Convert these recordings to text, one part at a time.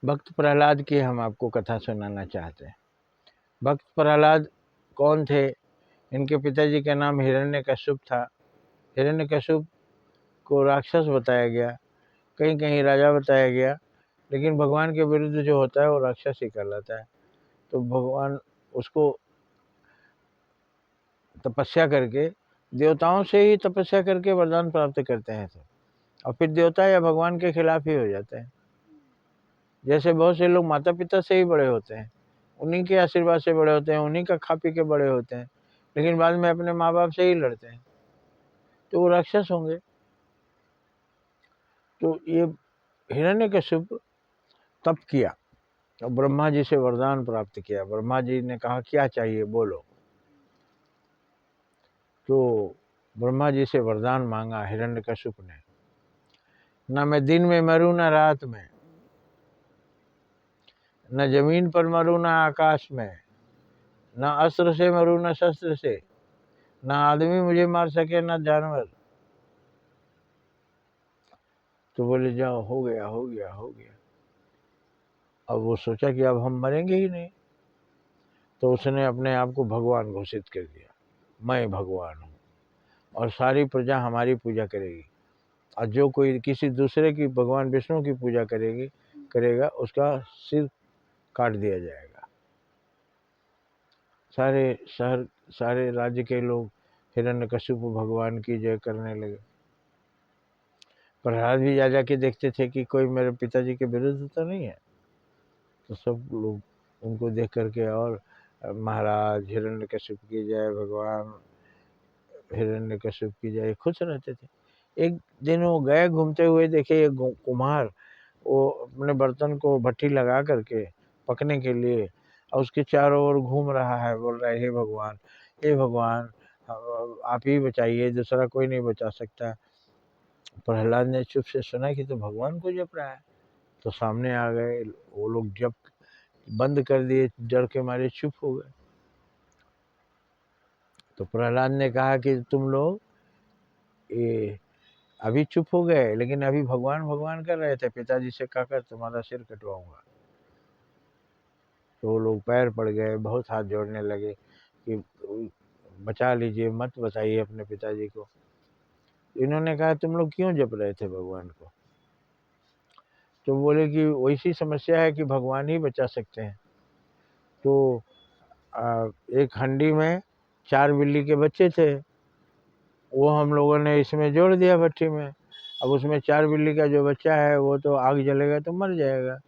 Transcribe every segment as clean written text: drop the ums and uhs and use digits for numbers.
भक्त प्रहलाद की हम आपको कथा सुनाना चाहते हैं। भक्त प्रहलाद कौन थे? इनके पिताजी का नाम हिरण्यकश्यप था। हिरण्यकश्यप को राक्षस बताया गया, कहीं कहीं राजा बताया गया, लेकिन भगवान के विरुद्ध जो होता है वो राक्षस ही कहलाता है। तो भगवान उसको तपस्या करके, देवताओं से ही तपस्या करके वरदान प्राप्त करते हैं तो, और फिर देवता या भगवान के खिलाफ ही हो जाते हैं। जैसे बहुत से लोग माता पिता से ही बड़े होते हैं, उन्हीं के आशीर्वाद से बड़े होते हैं, उन्हीं का खा पी के बड़े होते हैं, लेकिन बाद में अपने माँ बाप से ही लड़ते हैं, तो वो राक्षस होंगे। तो ये हिरण्यकश्यप तप किया और ब्रह्मा जी से वरदान प्राप्त किया। ब्रह्मा जी ने कहा क्या चाहिए बोलो। तो ब्रह्मा जी से वरदान मांगा हिरण्यकश्यप ने, ना मैं दिन में मरूं ना रात में, न जमीन पर मरूं ना आकाश में, न अस्त्र से मरूं न शस्त्र से, ना आदमी मुझे मार सके ना जानवर। तो बोले जाओ, हो गया हो गया हो गया। अब वो सोचा कि अब हम मरेंगे ही नहीं, तो उसने अपने आप को भगवान घोषित कर दिया, मैं भगवान हूँ और सारी प्रजा हमारी पूजा करेगी, और जो कोई किसी दूसरे की, भगवान विष्णु की पूजा करेगा उसका सिर काट दिया जाएगा। सारे शहर, सारे राज्य के लोग हिरण्यकश्यप भगवान की जय करने लगे। प्रहलाद भी जा जाके देखते थे कि कोई मेरे पिताजी के विरुद्ध तो नहीं है, तो सब लोग उनको देख करके, और महाराज हिरण्यकश्यप की जय, भगवान हिरण्यकश्यप की जय, खुश रहते थे। एक दिन वो गए घूमते हुए, देखे एक कुम्हार वो अपने बर्तन को भट्टी लगा करके पकने के लिए, और उसके चारों ओर घूम रहा है, बोल रहा है हे भगवान, हे भगवान, आप ही बचाइए, दूसरा कोई नहीं बचा सकता। प्रहलाद ने चुप से सुना कि तो भगवान को जप रहा है, तो सामने आ गए वो लोग, जप बंद कर दिए, डर के मारे चुप हो गए। तो प्रहलाद ने कहा कि तुम लोग ये अभी चुप हो गए, लेकिन अभी भगवान भगवान कर रहे थे, पिताजी से कहकर तुम्हारा सिर कटवाऊंगा। तो वो लोग पैर पड़ गए, बहुत हाथ जोड़ने लगे कि बचा लीजिए, मत बताइए अपने पिताजी को। इन्होंने कहा तुम लोग क्यों जप रहे थे भगवान को? तो बोले कि वैसी समस्या है कि भगवान ही बचा सकते हैं। तो एक हंडी में 4 बिल्ली के बच्चे थे, वो हम लोगों ने इसमें जोड़ दिया भट्टी में। अब उसमें 4 बिल्ली का जो बच्चा है वो तो आग जलेगा तो मर जाएगा,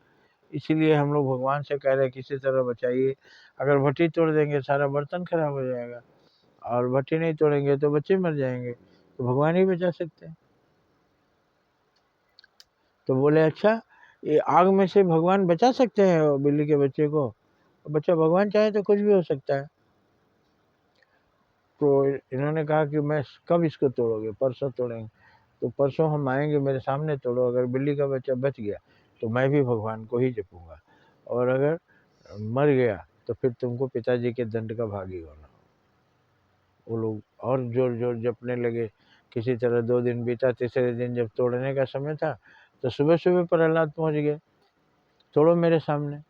इसीलिए हम लोग भगवान से कह रहे हैं किसी तरह बचाइए। अगर भट्टी तोड़ देंगे सारा बर्तन खराब हो जाएगा, और भट्टी नहीं तोड़ेंगे तो बच्चे मर जाएंगे, तो भगवान ही बचा सकते हैं। तो बोले अच्छा, ये आग में से भगवान बचा सकते हैं बिल्ली के बच्चे को? बच्चा भगवान चाहे तो कुछ भी हो सकता है। तो इन्होंने कहा कि मैं कब इसको तोड़ोगे? परसों तोड़ेंगे। तो परसों हम आएंगे, मेरे सामने तोड़ो, अगर बिल्ली का बच्चा बच गया तो मैं भी भगवान को ही जपूंगा, और अगर मर गया तो फिर तुमको पिताजी के दंड का भागी होना। वो लोग और जोर जोर जपने लगे। किसी तरह 2 दिन बीता, तीसरे दिन जब तोड़ने का समय था तो सुबह सुबह प्रहलाद पहुंच गए, तोड़ो मेरे सामने।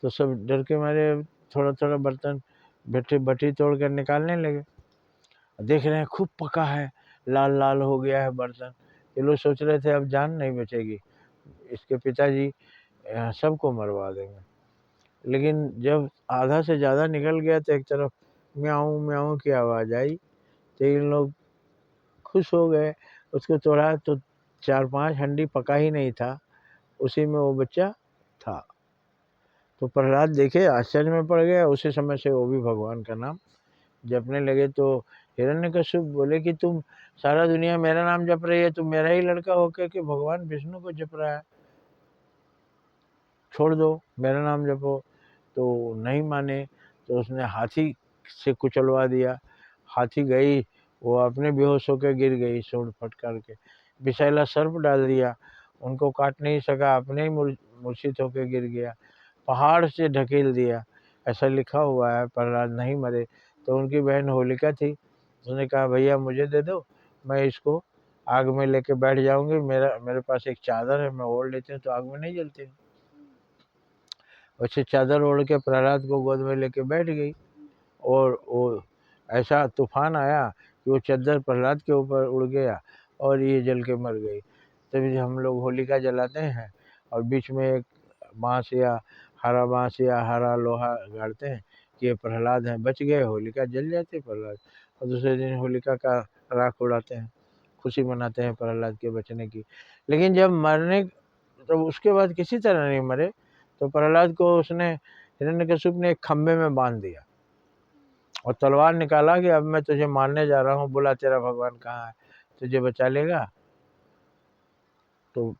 तो सब डर के मारे थोड़ा थोड़ा बर्तन भट्टी भट्टी तोड़ कर निकालने लगे। देख रहे हैं खूब पका है, लाल लाल हो गया है बर्तन। ये लोग सोच रहे थे अब जान नहीं बचेगी, इसके पिताजी सबको मरवा देंगे। लेकिन जब आधा से ज़्यादा निकल गया तो एक तरफ म्याऊं म्याऊं की आवाज़ आई, तो इन लोग खुश हो गए। उसको तोड़ा तो 4-5 हंडी पका ही नहीं था, उसी में वो बच्चा था। तो प्रहलाद देखे, आश्चर्य में पड़ गया। उसी समय से वो भी भगवान का नाम जपने लगे। तो हिरण्यकश्यप बोले कि तुम, सारा दुनिया मेरा नाम जप रही है, तुम मेरा ही लड़का होकर के भगवान विष्णु को जप रहा है, छोड़ दो, मेरा नाम जपो। तो नहीं माने, तो उसने हाथी से कुचलवा दिया। हाथी गई, वो अपने बेहोश होकर गिर गई, सूंड फटकार के। विषैला सर्प डाल दिया, उनको काट नहीं सका, अपने ही मूर्छित होकर गिर गया। पहाड़ से ढकेल दिया, ऐसा लिखा हुआ है, प्रहलाद नहीं मरे। तो उनकी बहन होलिका थी, उसने कहा भैया मुझे दे दो, मैं इसको आग में लेके बैठ जाऊंगी, मेरे पास एक चादर है, मैं ओढ़ लेती हूँ तो आग में नहीं जलती। वैसे चादर ओढ़ के प्रहलाद को गोद में लेके बैठ गई, और वो ऐसा तूफान आया कि वो चादर प्रहलाद के ऊपर उड़ गया और ये जल के मर गई। तभी हम लोग होलिका जलाते हैं और बीच में एक बाँस या हरा लोहा गाड़ते हैं कि ये प्रहलाद हैं, बच गए। होलिका जल जाती है प्रहलाद, और दूसरे दिन होलिका का राख उड़ाते हैं, खुशी मनाते हैं प्रहलाद के बचने की। लेकिन जब मरने, तो उसके बाद किसी तरह नहीं मरे, तो प्रहलाद को उसने हिरण्यकशिप ने एक खंभे में बांध दिया और तलवार निकाला कि अब मैं तुझे मारने जा रहा हूँ, बोला तेरा भगवान कहाँ है, तुझे बचा लेगा। तो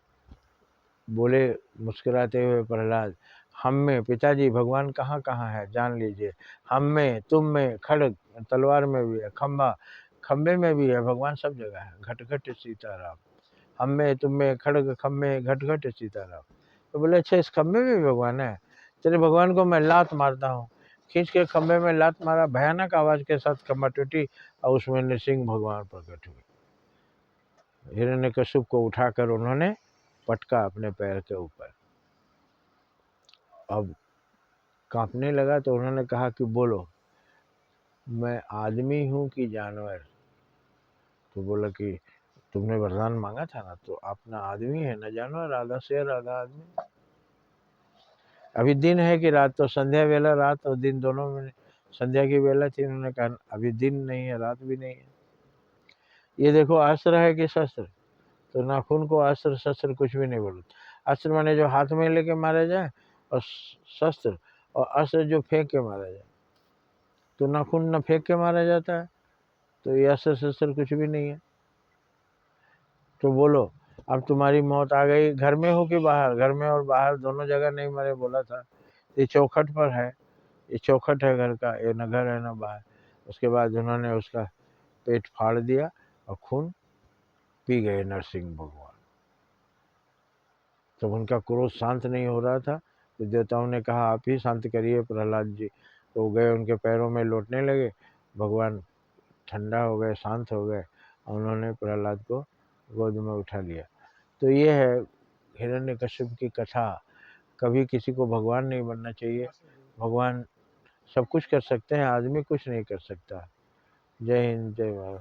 बोले मुस्कुराते हुए प्रहलाद, हम में पिताजी भगवान कहाँ कहाँ है जान लीजिए, हम में, तुम में, खड्ग तलवार में भी है, खंबे में भी है, भगवान सब जगह है, घट घट सीताराम। हम में, तुम में, खड्ग खम्भे, घट घट सीताराम। तो बोले अच्छा इस खंबे में भी भगवान है। तेरे भगवान को मैं लात मारता हूँ। खींच के खंबे में लात मारा, भयानक आवाज के साथ खंबा टूटी और उसमें नृसिंह भगवान प्रकट हुए। हिरण्यकशिप को उठाकर उन्होंने पटका अपने पैर के ऊपर। अब कांपने लगा तो उन्होंने कहा कि बोलो, मैं आदमी हूँ कि जानवर। तो बोला कि तुमने वरदान मांगा था ना, तो आप ना आदमी है ना जानवर, आधा शेर आधा आदमी। अभी दिन है कि रात, तो संध्या वेला रात और दिन दोनों में संध्या की वेला थी। उन्होंने कहा अभी दिन नहीं है रात भी नहीं है, ये देखो अस्त्र है कि शस्त्र। तो नाखून को अस्त्र शस्त्र कुछ भी नहीं बोलते। अस्त्र माने जो हाथ में लेके मारे जाए, और शस्त्र और अस्त्र जो फेंक के मारा जाए। तो नाखून न फेंक के मारा जाता है, तो ये अस्त्र शस्त्र कुछ भी नहीं है। तो बोलो अब तुम्हारी मौत आ गई, घर में हो कि बाहर, घर में और बाहर दोनों जगह नहीं मरे बोला था। ये चौखट पर है, ये चौखट है घर का, ये न घर है न बाहर। उसके बाद उन्होंने उसका पेट फाड़ दिया और खून पी गए नरसिंह भगवान। जब उनका क्रोध शांत नहीं हो रहा था, तो देवताओं ने कहा आप ही शांत करिए प्रहलाद जी। तो गए उनके पैरों में लौटने लगे, भगवान ठंडा हो गए, शांत हो गए, और उन्होंने प्रहलाद को गोद में उठा लिया। तो ये है हिरण्यकश्यप की कथा। कभी किसी को भगवान नहीं बनना चाहिए। भगवान सब कुछ कर सकते हैं, आदमी कुछ नहीं कर सकता। जय हिंद, जय भारत।